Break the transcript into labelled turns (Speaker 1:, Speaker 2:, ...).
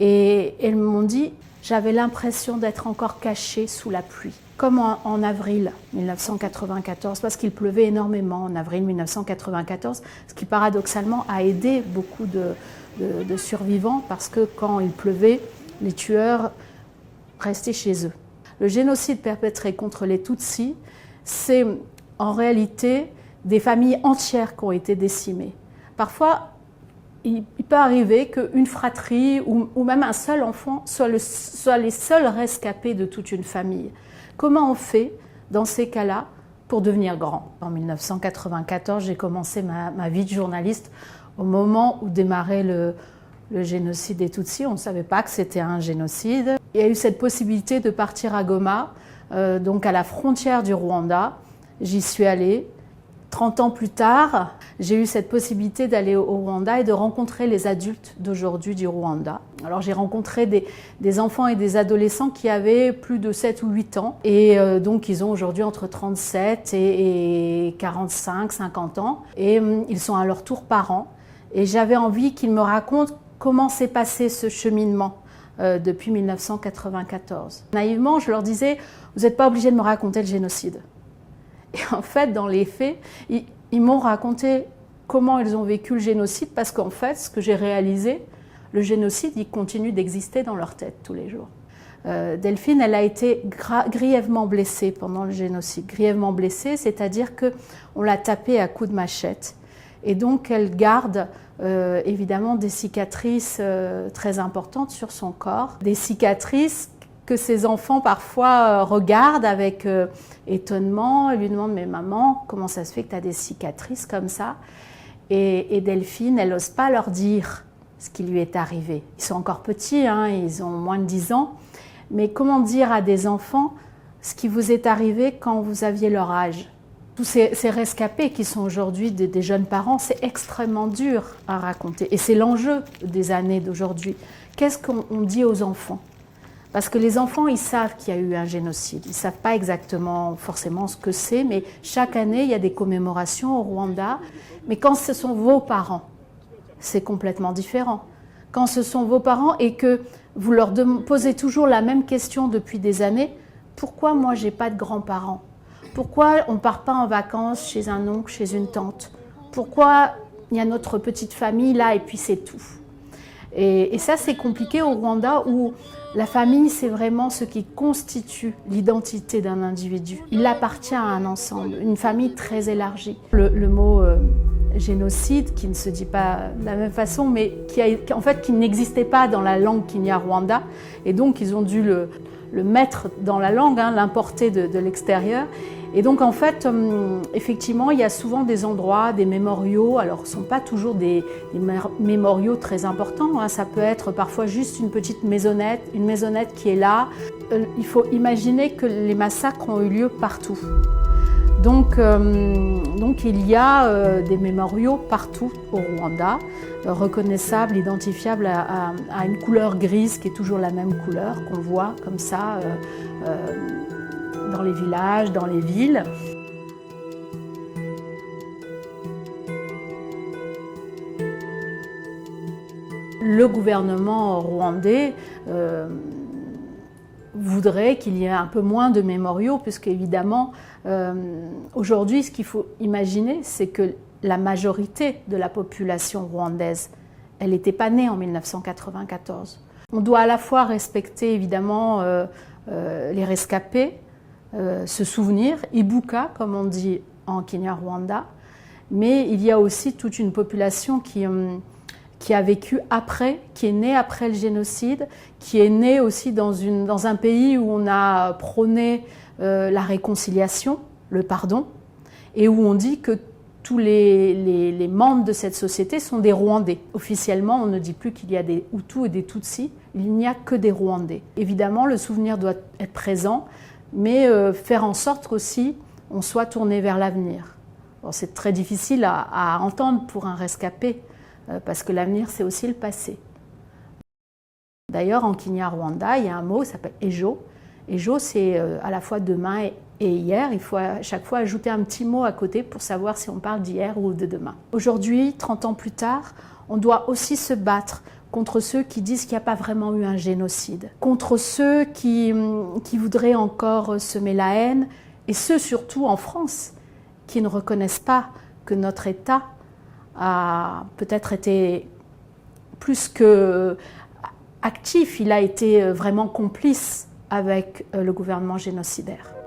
Speaker 1: Et elles m'ont dit, j'avais l'impression d'être encore cachée sous la pluie. Comme en avril 1994, parce qu'il pleuvait énormément en avril 1994, ce qui paradoxalement a aidé beaucoup de survivants, parce que quand il pleuvait, les tueurs restaient chez eux. Le génocide perpétré contre les Tutsis, c'est en réalité des familles entières qui ont été décimées. Parfois, il peut arriver qu'une fratrie ou même un seul enfant soit les seuls rescapés de toute une famille. Comment on fait dans ces cas-là pour devenir grand? En 1994, j'ai commencé ma vie de journaliste au moment où démarrait le génocide des Tutsis. On ne savait pas que c'était un génocide. Il y a eu cette possibilité de partir à Goma, donc à la frontière du Rwanda. J'y suis allée. 30 ans plus tard, j'ai eu cette possibilité d'aller au Rwanda et de rencontrer les adultes d'aujourd'hui du Rwanda. Alors j'ai rencontré des enfants et des adolescents qui avaient plus de 7 ou 8 ans. Et donc ils ont aujourd'hui entre 37 et 45, 50 ans. Et ils sont à leur tour parents. Et j'avais envie qu'ils me racontent comment s'est passé ce cheminement depuis 1994. Naïvement, je leur disais, vous n'êtes pas obligés de me raconter le génocide. Et en fait, dans les faits, ils m'ont raconté comment ils ont vécu le génocide, parce qu'en fait, ce que j'ai réalisé, le génocide, il continue d'exister dans leur tête tous les jours. Delphine, elle a été grièvement blessée pendant le génocide. Grièvement blessée, c'est-à-dire qu'on l'a tapée à coups de machette. Et donc, elle garde évidemment des cicatrices très importantes sur son corps. Des cicatrices que ses enfants parfois regardent avec étonnement et lui demandent « Mais maman, comment ça se fait que tu as des cicatrices comme ça ?» Et Delphine, elle n'ose pas leur dire ce qui lui est arrivé. Ils sont encore petits, hein, ils ont moins de 10 ans. Mais comment dire à des enfants ce qui vous est arrivé quand vous aviez leur âge? Tous ces rescapés qui sont aujourd'hui des jeunes parents, c'est extrêmement dur à raconter. Et c'est l'enjeu des années d'aujourd'hui. Qu'est-ce qu'on dit aux enfants? Parce que les enfants, ils savent qu'il y a eu un génocide. Ils ne savent pas exactement forcément ce que c'est, mais chaque année, il y a des commémorations au Rwanda. Mais quand ce sont vos parents, c'est complètement différent. Quand ce sont vos parents et que vous leur posez toujours la même question depuis des années, pourquoi moi, je n'ai pas de grands-parents? Pourquoi on ne part pas en vacances chez un oncle, chez une tante? Pourquoi il y a notre petite famille là et puis c'est tout? Et ça, c'est compliqué au Rwanda où la famille, c'est vraiment ce qui constitue l'identité d'un individu. Il appartient à un ensemble, une famille très élargie. Le mot génocide, qui ne se dit pas de la même façon, mais qui n'existait pas dans la langue Kinyarwanda, et donc ils ont dû le mettre dans la langue, hein, l'importer de l'extérieur. Et donc en fait, effectivement, il y a souvent des endroits, des mémoriaux. Alors ce ne sont pas toujours des mémoriaux très importants, hein. Ça peut être parfois juste une petite maisonnette, une maisonnette qui est là. Il faut imaginer que les massacres ont eu lieu partout. Donc il y a des mémoriaux partout au Rwanda, reconnaissables, identifiables à une couleur grise qui est toujours la même couleur qu'on voit comme ça dans les villages, dans les villes. Le gouvernement rwandais voudrait qu'il y ait un peu moins de mémoriaux, puisque évidemment, aujourd'hui, ce qu'il faut imaginer, c'est que la majorité de la population rwandaise, elle n'était pas née en 1994. On doit à la fois respecter évidemment les rescapés, se souvenir, Ibuka, comme on dit en Kinyarwanda, mais il y a aussi toute une population qui a vécu après, qui est née après le génocide, qui est née aussi dans un pays où on a prôné la réconciliation, le pardon, et où on dit que tous les membres de cette société sont des Rwandais. Officiellement, on ne dit plus qu'il y a des Hutus et des Tutsis, il n'y a que des Rwandais. Évidemment, le souvenir doit être présent, mais faire en sorte qu'aussi on soit tourné vers l'avenir. Bon, c'est très difficile à entendre pour un rescapé, parce que l'avenir, c'est aussi le passé. D'ailleurs, en Kinyarwanda, il y a un mot qui s'appelle « ejo ». Ejo, c'est à la fois demain et hier. Il faut à chaque fois ajouter un petit mot à côté pour savoir si on parle d'hier ou de demain. Aujourd'hui, 30 ans plus tard, on doit aussi se battre contre ceux qui disent qu'il n'y a pas vraiment eu un génocide, contre ceux qui voudraient encore semer la haine, et ceux surtout en France, qui ne reconnaissent pas que notre État a peut-être été plus que actif, il a été vraiment complice avec le gouvernement génocidaire.